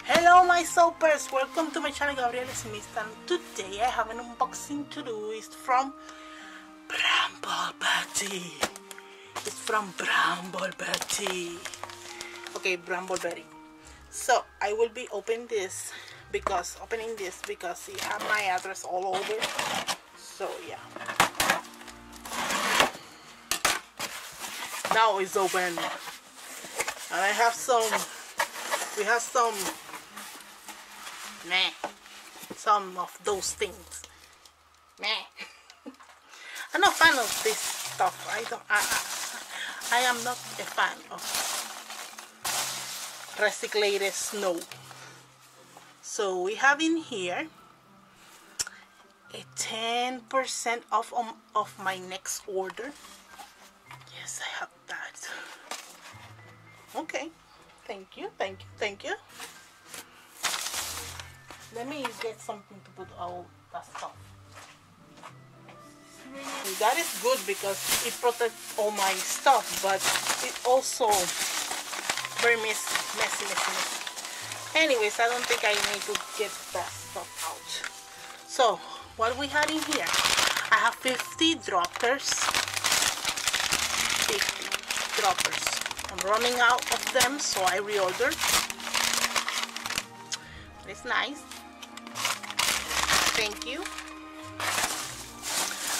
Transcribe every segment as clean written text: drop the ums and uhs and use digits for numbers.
Hello my soapers, welcome to my channel Gabrieles Smith, and today I have an unboxing to do. It's from Brambleberry. It's from Brambleberry. Okay, Brambleberry. So I will be opening this because it have my address all over. So yeah. Now it's open. And I have we have some of those things. I'm not a fan of this stuff. I am not a fan of recycled snow. So we have in here a 10% off of my next order. Yes, I have that. Okay, thank you. Let me get something to put all that stuff. That is good because it protects all my stuff, but it also very messy. Anyways, I don't think I need to get that stuff out. So what we had in here, I have 50 droppers. 50 droppers. I'm running out of them, so I reordered. It's nice. Thank you.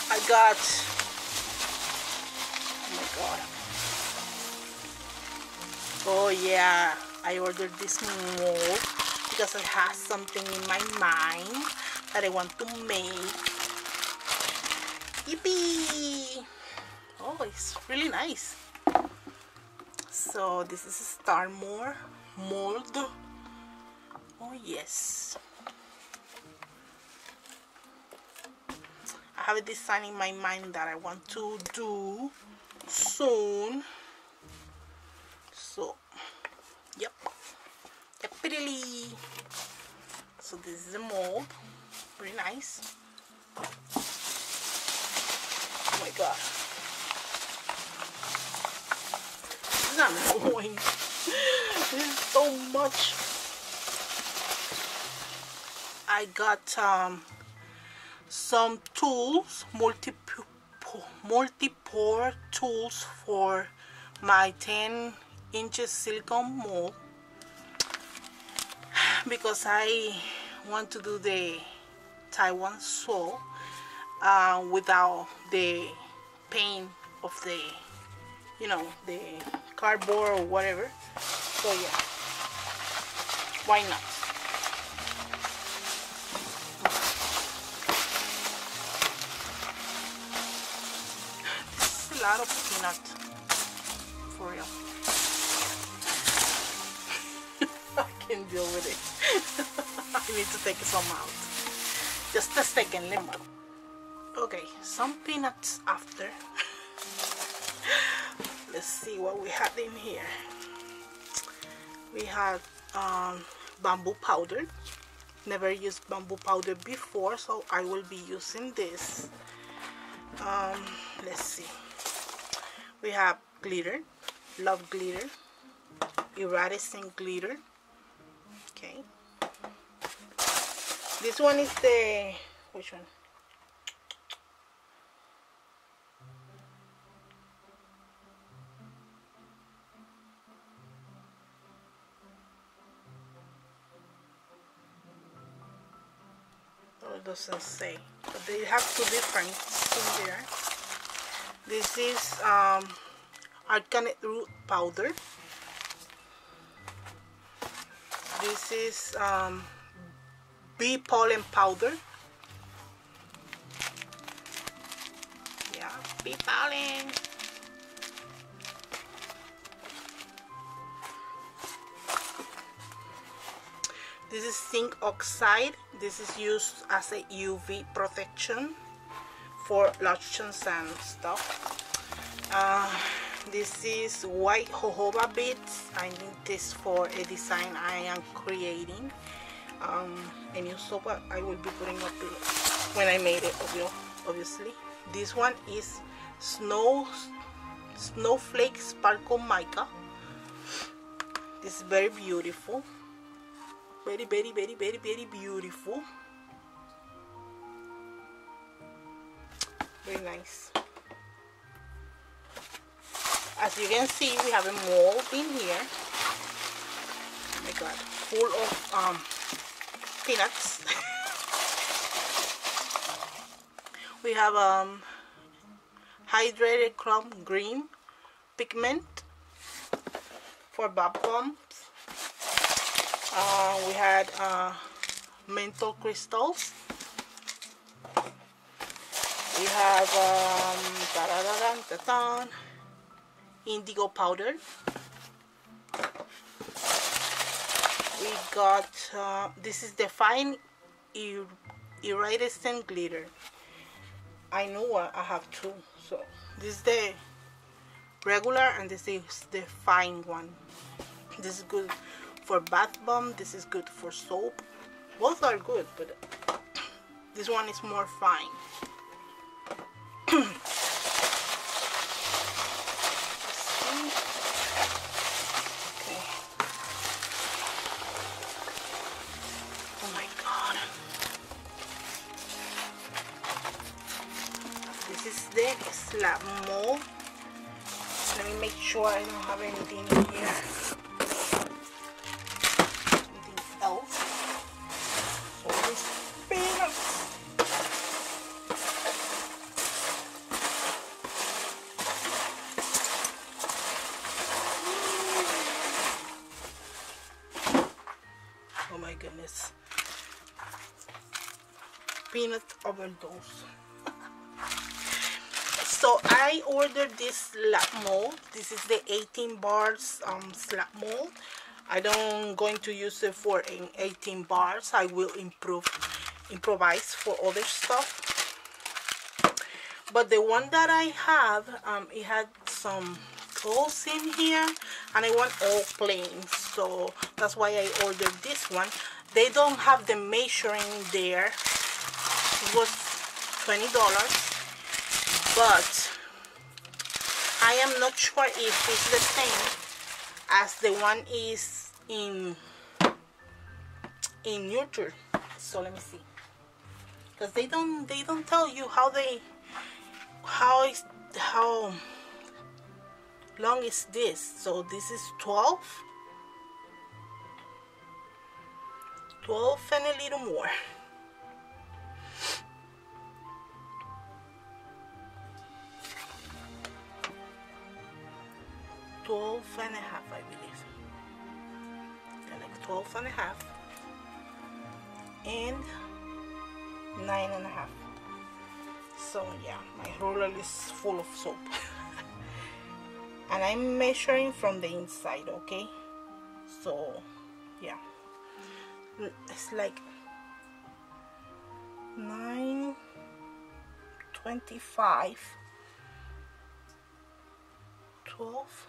I got, oh my god. Oh yeah, I ordered this mold because I have something in my mind that I want to make. Yippee! Oh, it's really nice. So this is a Star mold. Oh yes. I have a design in my mind that I want to do soon. So yep, pretty. So this is a mold, pretty nice. Oh my god, this is annoying. This is so much. I got some tools, multi-pour tools for my 10 inches silicone mold because I want to do the Taiwan swirl without the paint of the, the cardboard or whatever. So yeah, why not? A lot of peanut, for real. I can't deal with it. I need to take some out. Just a second, lemon. Okay, some peanuts after. Let's see what we had in here. We had bamboo powder. Never used bamboo powder before, so I will be using this. Let's see. We have glitter, love glitter, iridescent glitter. Okay. This one is the, which one? Oh, it doesn't say, but they have two different in there. This is arcane root powder. This is bee pollen powder. Yeah, bee pollen. This is zinc oxide. This is used as a UV protection for lotions and stuff. This is white jojoba beads. I need this for a design I am creating. A new soap I will be putting up when I made it, obviously. This one is snowflake sparkle mica. This is very beautiful. Very, very, very, very, very beautiful. Very nice. As you can see, we have a mold in here. Oh my god, full of peanuts. We have hydrated chrome green pigment for bob bumps. We had menthol crystals. We have indigo powder. We got this is the fine iridescent glitter. I know I have two, so this is the regular and this is the fine one. This is good for bath bomb, this is good for soap. Both are good, but this one is more fine. Slab mold. Let me make sure I don't have anything in here. Anything else. So this peanuts. Oh my goodness. Peanut overdose. So I ordered this slab mold. This is the 18 bars slab mold. I don't going to use it for 18 bars. I will improvise for other stuff. But the one that I have, it had some clothes in here, and I want all plain. So that's why I ordered this one. They don't have the measuring there. It was $20. But I am not sure if it's the same as the one is in Nurture. So let me see, because they don't tell you how long is this. So this is 12 and a little more. 12 and a half, I believe. Yeah, like 12 and a half and 9 and a half. So yeah, my roller is full of soap. And I'm measuring from the inside, okay? So yeah, it's like 9.25, 12.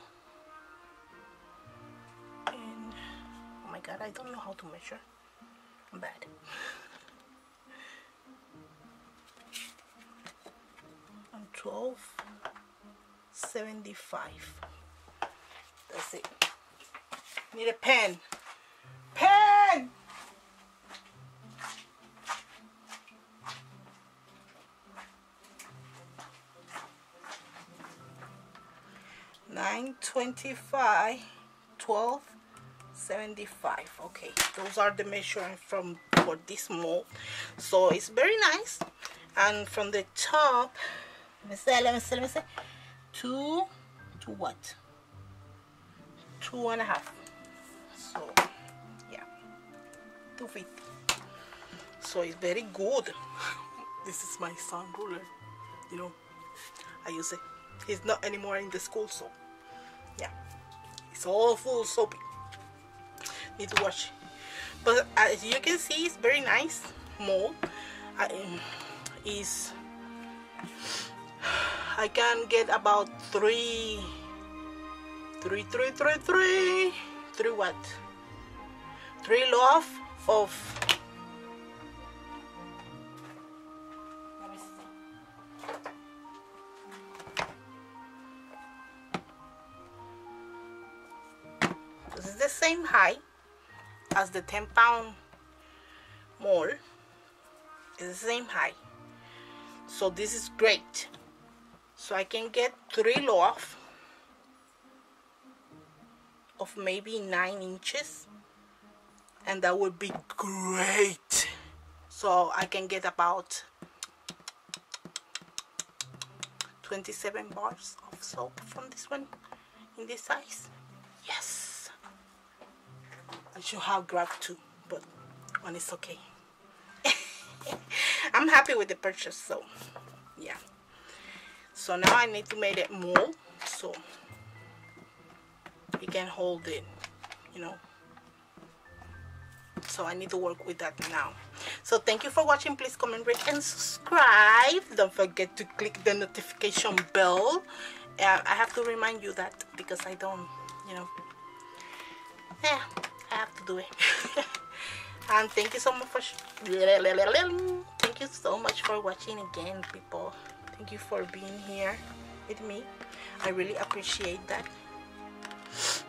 And oh my god, I don't know how to measure. I'm bad. And 12.75. That's it. Need a pen. Pen! $9.25, $12.75. Okay, those are the measurements for this mold. So it's very nice. And from the top, let me see. 2 to what? 2.5. So yeah, 250. So it's very good. This is my son ruler. You know, I use it. He's not anymore in the school, so yeah, it's all full soapy. Need to wash. But as you can see, it's very nice mold. I can get about three what? 3 loaf of. Let me see. This is the same height as the 10-pound mold. It's the same height, so this is great. So I can get 3 loaves of maybe 9 inches, and that would be great. So I can get about 27 bars of soap from this one in this size. Yes, I should have grabbed 2, but one is okay. I'm happy with the purchase. So yeah, so now I need to make it mold so it can hold it, you know. So I need to work with that now. So thank you for watching. Please comment, rate, and subscribe. Don't forget to click the notification bell. I have to remind you that because I don't, you know. Yeah, I have to do it. And thank you so much for watching again, people. Thank you for being here with me. I really appreciate that. Yes.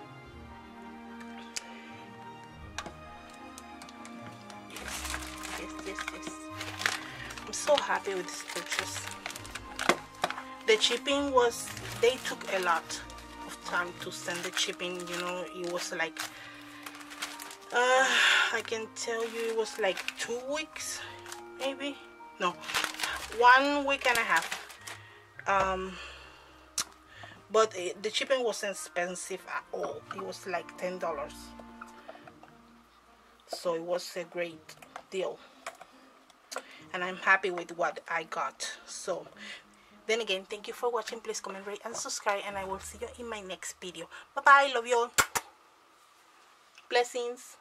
I'm so happy with this purchase. The shipping was, they took a lot of time to send the shipping, you know. It was like I can tell you it was like 2 weeks, maybe, no, 1 week and a half. But the shipping wasn't expensive at all. It was like $10, so it was a great deal, and I'm happy with what I got. So then again, thank you for watching. Please comment, rate, and subscribe, and I will see you in my next video. Bye bye. Love you all. Blessings.